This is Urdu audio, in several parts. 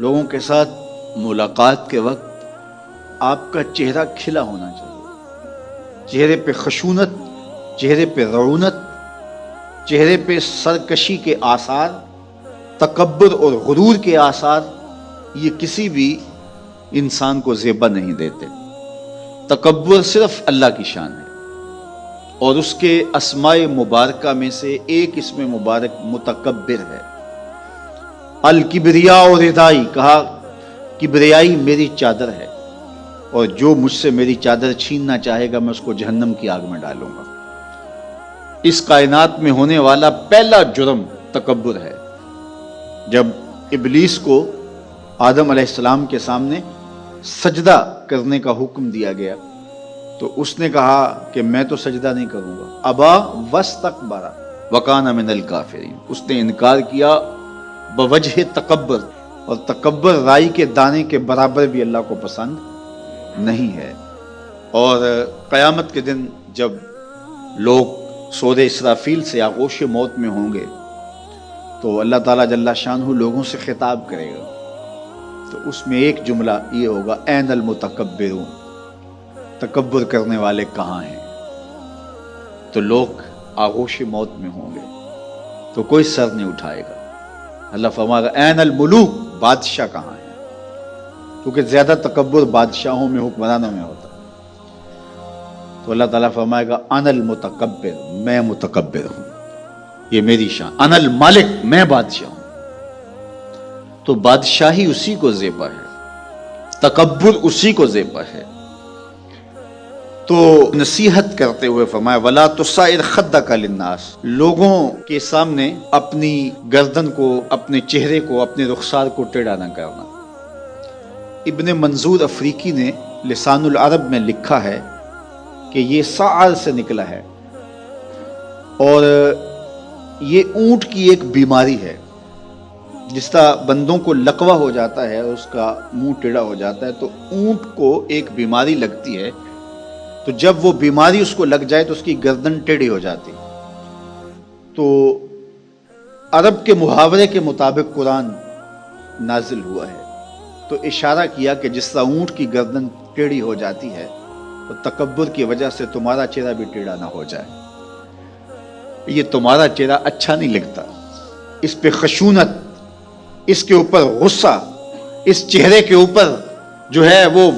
لوگوں کے ساتھ ملاقات کے وقت آپ کا چہرہ کھلا ہونا چاہیے، چہرے پہ خشونت، چہرے پہ رعونت، چہرے پہ سرکشی کے آثار، تکبر اور غرور کے آثار یہ کسی بھی انسان کو زیبا نہیں دیتے۔ تکبر صرف اللہ کی شان ہے، اور اس کے اسماء مبارکہ میں سے ایک اسم مبارک متکبر ہے۔ الکبریاء ردائی، کہا کبریائی میری چادر ہے، اور جو مجھ سے میری چادر چھیننا چاہے گا میں اس کو جہنم کی آگ میں ڈالوں گا۔ اس کائنات میں ہونے والا پہلا جرم تکبر ہے۔ جب ابلیس کو آدم علیہ السلام کے سامنے سجدہ کرنے کا حکم دیا گیا تو اس نے کہا کہ میں تو سجدہ نہیں کروں گا۔ ابا واستکبر وکان من الکافرین، اس نے انکار کیا بوجہ تکبر، اور تکبر رائی کے دانے کے برابر بھی اللہ کو پسند نہیں ہے۔ اور قیامت کے دن جب لوگ سور اسرافیل سے آغوش موت میں ہوں گے تو اللہ تعالیٰ جل شانہ لوگوں سے خطاب کرے گا، تو اس میں ایک جملہ یہ ہوگا، این المتکبرون، تکبر کرنے والے کہاں ہیں؟ تو لوگ آغوش موت میں ہوں گے تو کوئی سر نہیں اٹھائے گا۔ اللہ فرمائے گا این الملوک، بادشاہ کہاں ہیں؟ کیونکہ زیادہ تکبر بادشاہوں میں، حکمرانوں میں ہوتا ہے۔ تو اللہ تعالیٰ فرمائے گا ان المتکبر، میں متکبر ہوں، یہ میری شان، ان المالک، میں بادشاہ ہوں۔ تو بادشاہی اسی کو زیبا ہے، تکبر اسی کو زیبا ہے۔ تو نصیحت کرتے ہوئے فرمایا وَلَا تُصَعِّرْ خَدَّكَ لِلنَّاسِ، لوگوں کے سامنے اپنی گردن کو، اپنے چہرے کو، اپنے رخسار کو ٹیڑھا نہ کرنا۔ ابن منظور افریقی نے لسان العرب میں لکھا ہے کہ یہ سعر سے نکلا ہے، اور یہ اونٹ کی ایک بیماری ہے۔ جس طرح بندوں کو لقوہ ہو جاتا ہے، اس کا منہ ٹیڑھا ہو جاتا ہے، تو اونٹ کو ایک بیماری لگتی ہے، تو جب وہ بیماری اس کو لگ جائے تو اس کی گردن ٹیڑھی ہو جاتی۔ تو عرب کے محاورے کے مطابق قرآن نازل ہوا ہے، تو اشارہ کیا کہ جس طرح اونٹ کی گردن ٹیڑھی ہو جاتی ہے تو تکبر کی وجہ سے تمہارا چہرہ بھی ٹیڑھا نہ ہو جائے۔ یہ تمہارا چہرہ اچھا نہیں لگتا، اس پہ خشونت، اس کے اوپر غصہ، اس چہرے کے اوپر جو ہے وہ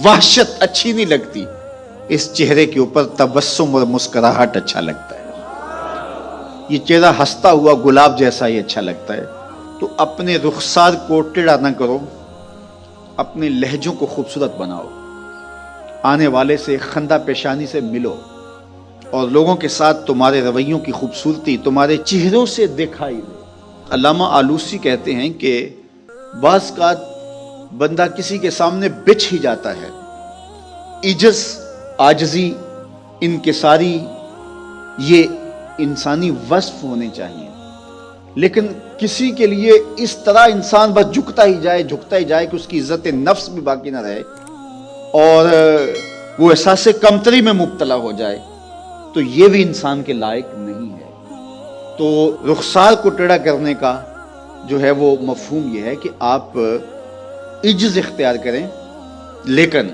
وحشت اچھی نہیں لگتی، اس چہرے کے اوپر تبسم اور مسکراہٹ اچھا لگتا ہے۔ یہ چہرہ ہنستا ہوا گلاب جیسا ہی اچھا لگتا ہے۔ تو اپنے رخسار کو ٹیڑھا نہ کرو، اپنے لہجوں کو خوبصورت بناؤ، آنے والے سے خندہ پیشانی سے ملو، اور لوگوں کے ساتھ تمہارے رویوں کی خوبصورتی تمہارے چہروں سے دکھائی دے۔ علامہ آلوسی کہتے ہیں کہ بعض کا بندہ کسی کے سامنے بچھ ہی جاتا ہے، عجز، عاجزی، انکساری، یہ انسانی وصف ہونے چاہیے، لیکن کسی کے لیے اس طرح انسان بس جھکتا ہی جائے کہ اس کی عزت نفس بھی باقی نہ رہے اور وہ احساس کمتری میں مبتلا ہو جائے، تو یہ بھی انسان کے لائق نہیں ہے۔ تو رخسار کو ٹیڑھا کرنے کا جو ہے وہ مفہوم یہ ہے کہ آپ عجز اختیار کریں، لیکن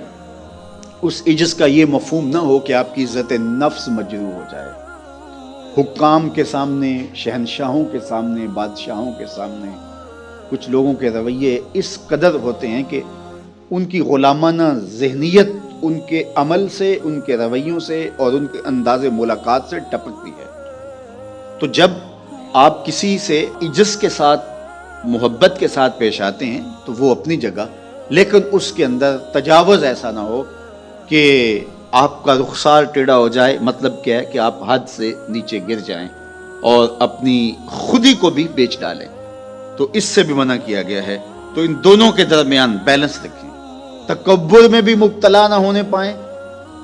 اس عجز کا یہ مفہوم نہ ہو کہ آپ کی عزت نفس مجروح ہو جائے۔ حکام کے سامنے، شہنشاہوں کے سامنے، بادشاہوں کے سامنے کچھ لوگوں کے رویے اس قدر ہوتے ہیں کہ ان کی غلامانہ ذہنیت ان کے عمل سے، ان کے رویوں سے اور ان کے انداز ملاقات سے ٹپکتی ہے۔ تو جب آپ کسی سے عجز کے ساتھ، محبت کے ساتھ پیش آتے ہیں تو وہ اپنی جگہ، لیکن اس کے اندر تجاوز ایسا نہ ہو کہ آپ کا رخسار ٹیڑھا ہو جائے۔ مطلب کیا ہے کہ آپ حد سے نیچے گر جائیں اور اپنی خودی کو بھی بیچ ڈالیں، تو اس سے بھی منع کیا گیا ہے۔ تو ان دونوں کے درمیان بیلنس رکھیں، تکبر میں بھی مبتلا نہ ہونے پائیں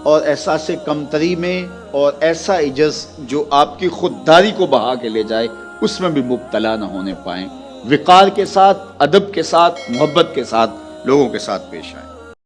اور احساس کمتری میں، اور ایسا عجز جو آپ کی خودداری کو بہا کے لے جائے اس میں بھی مبتلا نہ ہونے پائیں۔ وقار کے ساتھ، ادب کے ساتھ، محبت کے ساتھ لوگوں کے ساتھ پیش آئیں۔